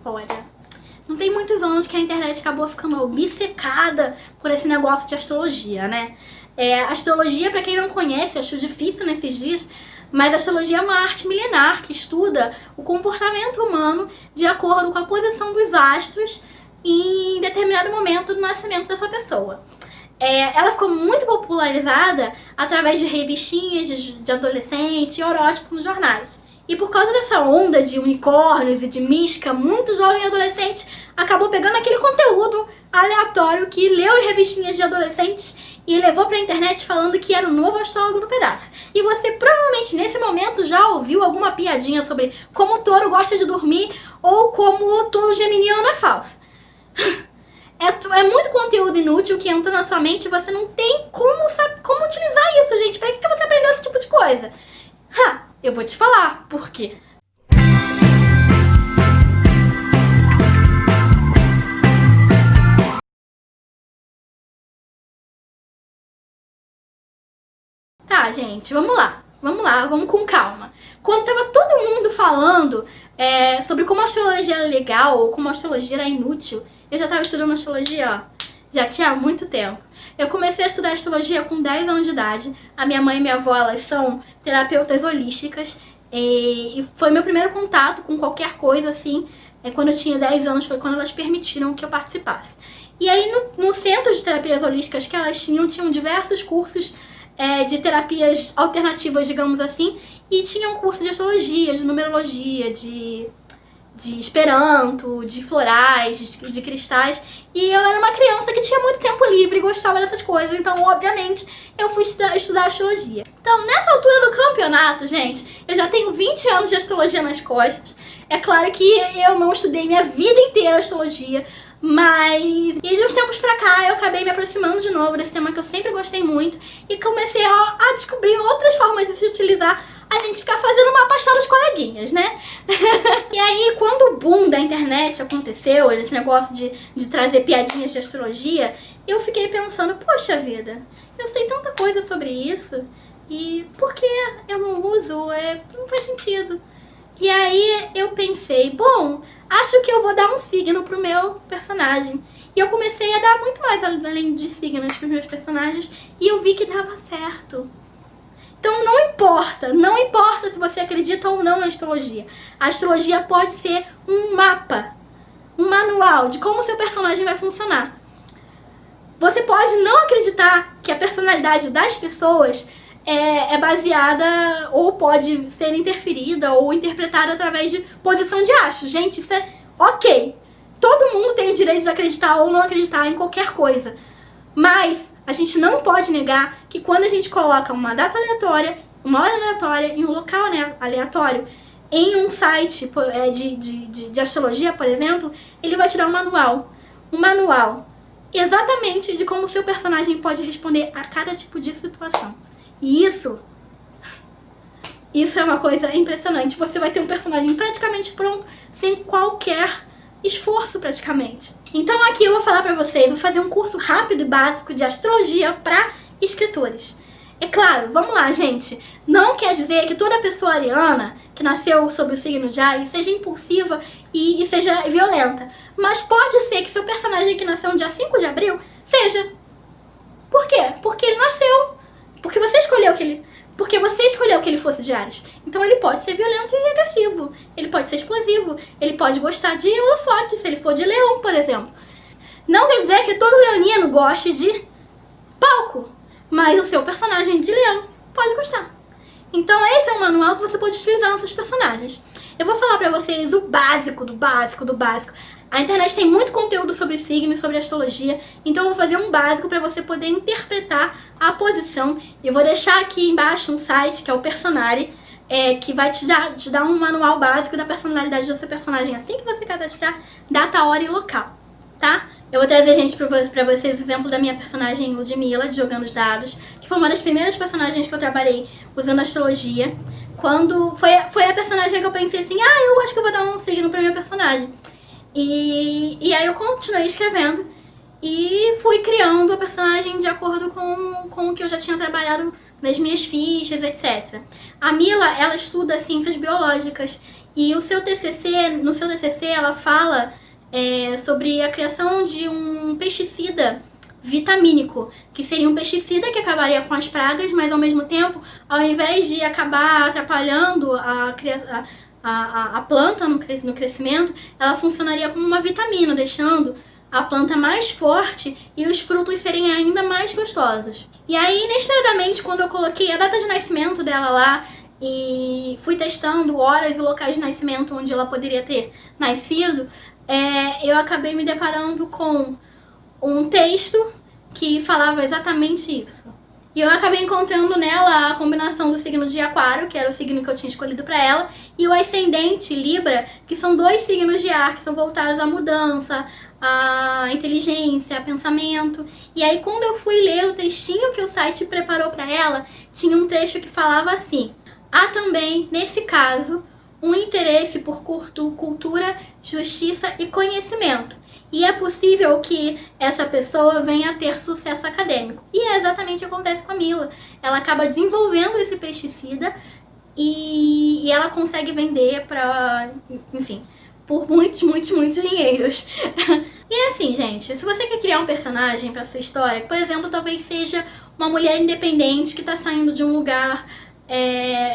Olha, não tem muitos anos que a internet acabou ficando obcecada por esse negócio de astrologia, né? Astrologia, pra quem não conhece, acho difícil nesses dias, mas a astrologia é uma arte milenar que estuda o comportamento humano de acordo com a posição dos astros em determinado momento do nascimento dessa pessoa. Ela ficou muito popularizada através de revistinhas de adolescente e horóscopo nos jornais. E por causa dessa onda de unicórnios e de mística, muito jovem adolescente acabou pegando aquele conteúdo aleatório que leu em revistinhas de adolescentes e levou pra internet falando que era o novo astrólogo no pedaço. E você provavelmente nesse momento já ouviu alguma piadinha sobre como o touro gosta de dormir ou como o touro geminiano é falso. É muito conteúdo inútil que entra na sua mente e você não tem como utilizar isso, gente. Pra que você aprendeu esse tipo de coisa? Eu vou te falar por quê. Tá, gente, vamos lá, vamos com calma. Quando tava todo mundo falando sobre como a astrologia era legal ou como a astrologia era inútil, eu já tava estudando astrologia, ó, já tinha há muito tempo. Eu comecei a estudar astrologia com 10 anos de idade. A minha mãe e minha avó, elas são terapeutas holísticas. E foi meu primeiro contato com qualquer coisa, assim, quando eu tinha 10 anos, foi quando elas permitiram que eu participasse. E aí, no centro de terapias holísticas que elas tinham diversos cursos de terapias alternativas, digamos assim, e tinha um curso de astrologia, de numerologia, de esperanto, de florais, de cristais, e eu era uma criança que tinha muito tempo livre e gostava dessas coisas, então obviamente eu fui estudar astrologia. Então nessa altura do campeonato, gente, eu já tenho 20 anos de astrologia nas costas. É claro que eu não estudei minha vida inteira astrologia, mas de uns tempos pra cá eu acabei me aproximando de novo desse tema que eu sempre gostei muito e comecei a descobrir outras formas de se utilizar. A gente ficar fazendo uma pastel dos coleguinhas, né? E aí, quando o boom da internet aconteceu, esse negócio de trazer piadinhas de astrologia, eu fiquei pensando, poxa vida, eu sei tanta coisa sobre isso, e por que eu não uso? Não faz sentido. E aí eu pensei, bom, acho que eu vou dar um signo pro meu personagem. E eu comecei a dar muito mais além de signos pros meus personagens, e eu vi que dava certo. Então não importa se você acredita ou não em astrologia. A astrologia pode ser um mapa, um manual de como o seu personagem vai funcionar. Você pode não acreditar que a personalidade das pessoas é baseada ou pode ser interferida ou interpretada através de posição de astros. Gente, isso é ok. Todo mundo tem o direito de acreditar ou não acreditar em qualquer coisa. Mas a gente não pode negar que quando a gente coloca uma data aleatória, uma hora aleatória e um local aleatório em um site de astrologia, por exemplo, ele vai te dar um manual. Um manual exatamente de como o seu personagem pode responder a cada tipo de situação. E isso é uma coisa impressionante. Você vai ter um personagem praticamente pronto, sem qualquer esforço praticamente. Então aqui eu vou falar pra vocês, vou fazer um curso rápido e básico de astrologia pra escritores. É claro, vamos lá, gente, não quer dizer que toda pessoa ariana que nasceu sob o signo de Áries seja impulsiva e seja violenta. Mas pode ser que seu personagem que nasceu no dia 5 de abril seja. Por quê? Porque ele nasceu. Porque você escolheu que ele fosse de Áries. Então ele pode ser violento e agressivo. Ele pode ser explosivo. Ele pode gostar de holofote, se ele for de leão, por exemplo. Não quer dizer que todo leonino goste de palco. Mas o seu personagem de leão pode gostar. Então esse é um manual que você pode utilizar nos seus personagens. Eu vou falar pra vocês o básico do básico do básico. A internet tem muito conteúdo sobre signos, sobre astrologia, então eu vou fazer um básico para você poder interpretar a posição. Eu vou deixar aqui embaixo um site, que é o Personare, que vai te dar um manual básico da personalidade do seu personagem assim que você cadastrar, data, hora e local, tá? Eu vou trazer, gente, pra vocês o exemplo da minha personagem Ludmilla, de Jogando os Dados, que foi uma das primeiras personagens que eu trabalhei usando astrologia. Quando foi a personagem que eu pensei assim, eu acho que eu vou dar um signo pra minha personagem. E aí eu continuei escrevendo e fui criando a personagem de acordo com o que eu já tinha trabalhado nas minhas fichas, etc. A Mila, ela estuda ciências biológicas E o seu TCC, no seu TCC ela fala sobre a criação de um pesticida vitamínico, que seria um pesticida que acabaria com as pragas, mas ao mesmo tempo, ao invés de acabar atrapalhando a planta no crescimento, ela funcionaria como uma vitamina, deixando a planta mais forte e os frutos serem ainda mais gostosos. E aí, inesperadamente, quando eu coloquei a data de nascimento dela lá e fui testando horas e locais de nascimento onde ela poderia ter nascido, eu acabei me deparando com um texto que falava exatamente isso. E eu acabei encontrando nela a combinação do signo de Aquário, que era o signo que eu tinha escolhido para ela, e o ascendente Libra, que são 2 signos de ar, que são voltados à mudança, à inteligência, a pensamento. E aí quando eu fui ler o textinho que o site preparou para ela, tinha um trecho que falava assim: há também, nesse caso, um interesse por cultura, justiça e conhecimento. E é possível que essa pessoa venha a ter sucesso acadêmico. E é exatamente o que acontece com a Mila. Ela acaba desenvolvendo esse pesticida e ela consegue vender para, enfim, por muitos dinheiros. E é assim, gente, se você quer criar um personagem para sua história, por exemplo, talvez seja uma mulher independente que está saindo de um lugar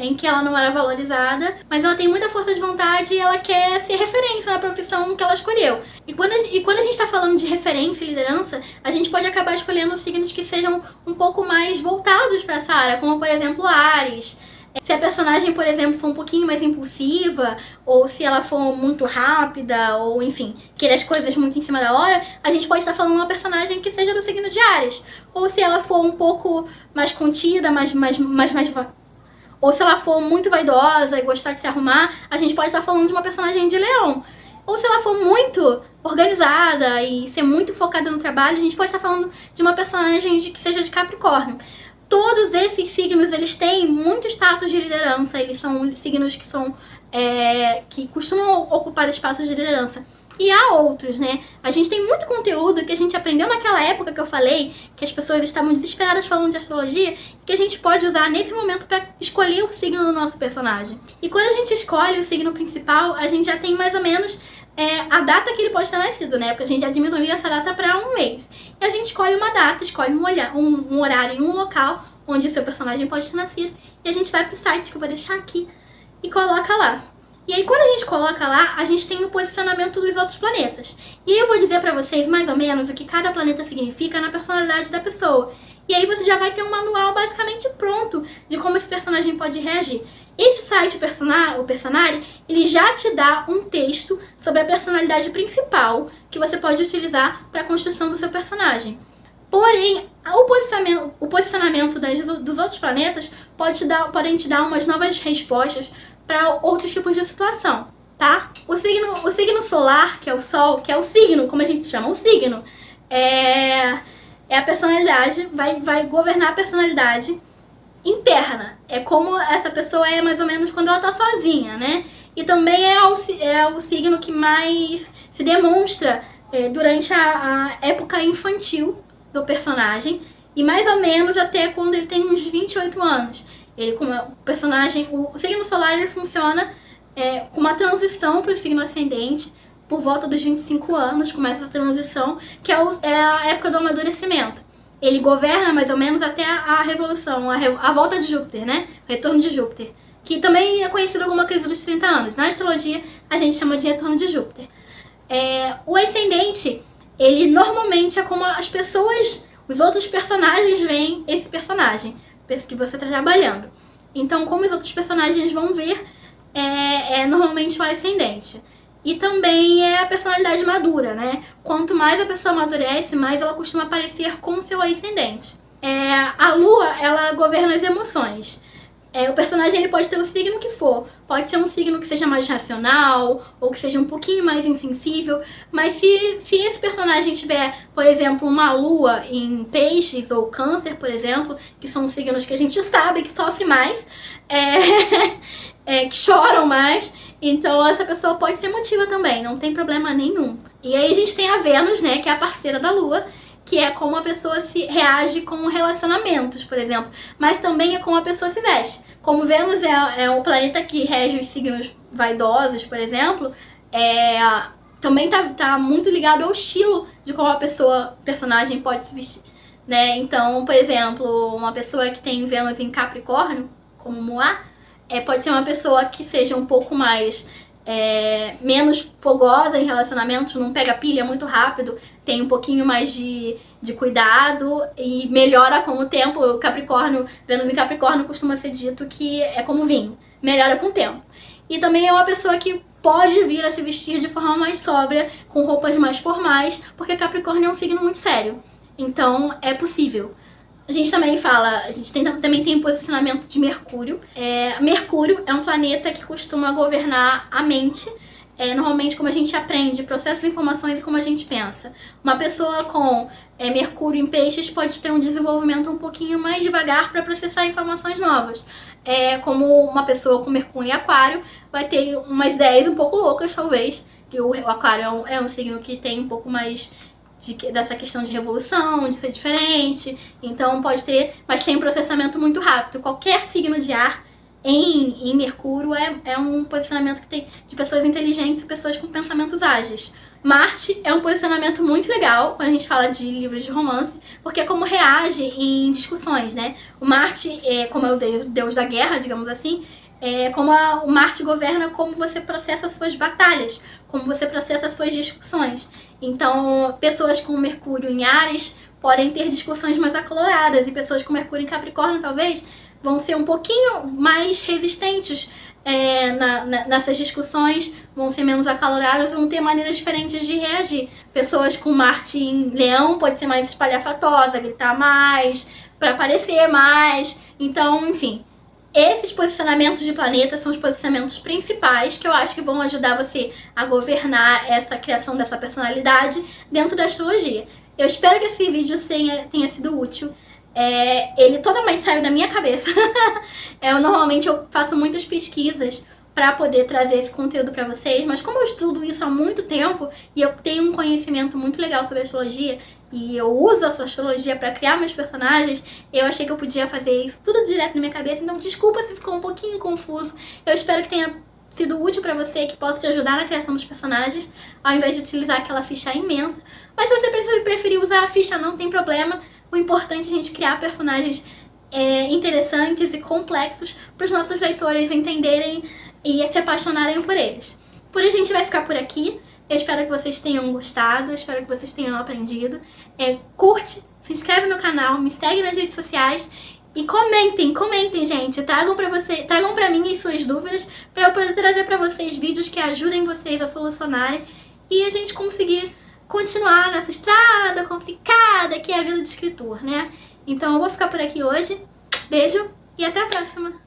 em que ela não era valorizada, mas ela tem muita força de vontade e ela quer ser referência na profissão que ela escolheu. E quando a gente está falando de referência e liderança, a gente pode acabar escolhendo signos que sejam um pouco mais voltados para essa área, como por exemplo Áries. Se a personagem, por exemplo, for um pouquinho mais impulsiva, ou se ela for muito rápida, ou enfim, querer as coisas muito em cima da hora, a gente pode estar falando de uma personagem que seja do signo de Áries. Ou se ela for um pouco mais contida, ou se ela for muito vaidosa e gostar de se arrumar, a gente pode estar falando de uma personagem de Leão. Ou se ela for muito organizada e ser muito focada no trabalho, a gente pode estar falando de uma personagem que seja de Capricórnio. Todos esses signos, eles têm muito status de liderança, eles são signos que costumam ocupar espaços de liderança. E há outros, né? A gente tem muito conteúdo que a gente aprendeu naquela época que eu falei, que as pessoas estavam desesperadas falando de astrologia, que a gente pode usar nesse momento para escolher o signo do nosso personagem. E quando a gente escolhe o signo principal, a gente já tem mais ou menos a data que ele pode estar nascido, né? Porque a gente já diminuiu essa data para um mês. E a gente escolhe uma data, escolhe um horário e um local onde o seu personagem pode ter nascido. E a gente vai pro site que eu vou deixar aqui e coloca lá. E aí quando a gente coloca lá, a gente tem o posicionamento dos outros planetas. E aí eu vou dizer pra vocês mais ou menos o que cada planeta significa na personalidade da pessoa. E aí você já vai ter um manual basicamente pronto de como esse personagem pode reagir. Esse site, o Personari, ele já te dá um texto sobre a personalidade principal que você pode utilizar para a construção do seu personagem. Porém, o posicionamento dos outros planetas podem te dar umas novas respostas para outros tipos de situação, tá? O signo solar, que é o Sol, que é o signo, como a gente chama, o signo, é a personalidade, vai governar a personalidade interna. É como essa pessoa é mais ou menos quando ela tá sozinha, né? E também é o signo que mais se demonstra durante a época infantil do personagem e mais ou menos até quando ele tem uns 28 anos. Ele, como personagem, o signo solar ele funciona com uma transição para o signo ascendente. Por volta dos 25 anos começa a transição, que é a época do amadurecimento. Ele governa mais ou menos até a revolução, a volta de Júpiter, né? O retorno de Júpiter, que também é conhecido como a crise dos 30 anos. Na astrologia, a gente chama de retorno de Júpiter. O ascendente, ele normalmente é como as pessoas, os outros personagens veem esse personagem que você está trabalhando. Então, como os outros personagens vão ver, normalmente o ascendente. E também é a personalidade madura, né? Quanto mais a pessoa amadurece, mais ela costuma aparecer com o seu ascendente. A lua, ela governa as emoções. O personagem ele pode ter o signo que for. Pode ser um signo que seja mais racional, ou que seja um pouquinho mais insensível. Mas se esse personagem tiver, por exemplo, uma lua em peixes ou câncer, por exemplo, que são signos que a gente sabe que sofrem mais, que choram mais, então essa pessoa pode ser emotiva também, não tem problema nenhum. E aí a gente tem a Vênus, né, que é a parceira da lua, que é como a pessoa se reage com relacionamentos, por exemplo. Mas também é como a pessoa se veste. Como Vênus é o planeta que rege os signos vaidosos, por exemplo, também tá muito ligado ao estilo de como personagem pode se vestir, né? Então, por exemplo, uma pessoa que tem Vênus em Capricórnio, como Moá, pode ser uma pessoa que seja um pouco mais menos fogosa em relacionamentos, não pega pilha muito rápido, tem um pouquinho mais de cuidado e melhora com o tempo. O Capricórnio, Vênus em Capricórnio costuma ser dito que é como vinho, melhora com o tempo. E também é uma pessoa que pode vir a se vestir de forma mais sóbria, com roupas mais formais, porque Capricórnio é um signo muito sério. Então é possível. A gente também fala, também tem o posicionamento de Mercúrio. Mercúrio é um planeta que costuma governar a mente, normalmente como a gente aprende, processa informações e como a gente pensa. Uma pessoa com Mercúrio em Peixes pode ter um desenvolvimento um pouquinho mais devagar para processar informações novas. Como uma pessoa com Mercúrio em Aquário vai ter umas ideias um pouco loucas, talvez, que o Aquário é um signo que tem um pouco mais dessa questão de revolução, de ser diferente, então pode ter, mas tem um processamento muito rápido. Qualquer signo de ar em Mercúrio é um posicionamento que tem de pessoas inteligentes e pessoas com pensamentos ágeis. Marte é um posicionamento muito legal quando a gente fala de livros de romance, porque é como reage em discussões, né? O Marte, como é o deus da guerra, digamos assim, o Marte governa como você processa as suas batalhas, como você processa as suas discussões. Então, pessoas com Mercúrio em Áries podem ter discussões mais acaloradas, e pessoas com Mercúrio em Capricórnio, talvez, vão ser um pouquinho mais resistentes nessas discussões, vão ser menos acaloradas, vão ter maneiras diferentes de reagir. Pessoas com Marte em Leão pode ser mais espalhafatosa, gritar mais, para aparecer mais. Então, enfim, esses posicionamentos de planeta são os posicionamentos principais que eu acho que vão ajudar você a governar essa criação dessa personalidade dentro da astrologia. Eu espero que esse vídeo tenha sido útil. Ele totalmente saiu da minha cabeça. Normalmente eu faço muitas pesquisas para poder trazer esse conteúdo para vocês, mas como eu estudo isso há muito tempo e eu tenho um conhecimento muito legal sobre astrologia e eu uso essa astrologia para criar meus personagens, eu achei que eu podia fazer isso tudo direto na minha cabeça. Então desculpa se ficou um pouquinho confuso. Eu espero que tenha sido útil para você, que possa te ajudar na criação dos personagens, ao invés de utilizar aquela ficha imensa. Mas se você preferir usar a ficha, não tem problema. O importante é a gente criar personagens interessantes e complexos para os nossos leitores entenderem e se apaixonarem por eles. Por hoje a gente vai ficar por aqui. Eu espero que vocês tenham gostado, eu espero que vocês tenham aprendido. Curte, se inscreve no canal, me segue nas redes sociais e comentem, gente. Tragam pra mim as suas dúvidas para eu poder trazer para vocês vídeos que ajudem vocês a solucionarem e a gente conseguir continuar nessa estrada complicada que é a vida de escritor, né? Então eu vou ficar por aqui hoje. Beijo e até a próxima!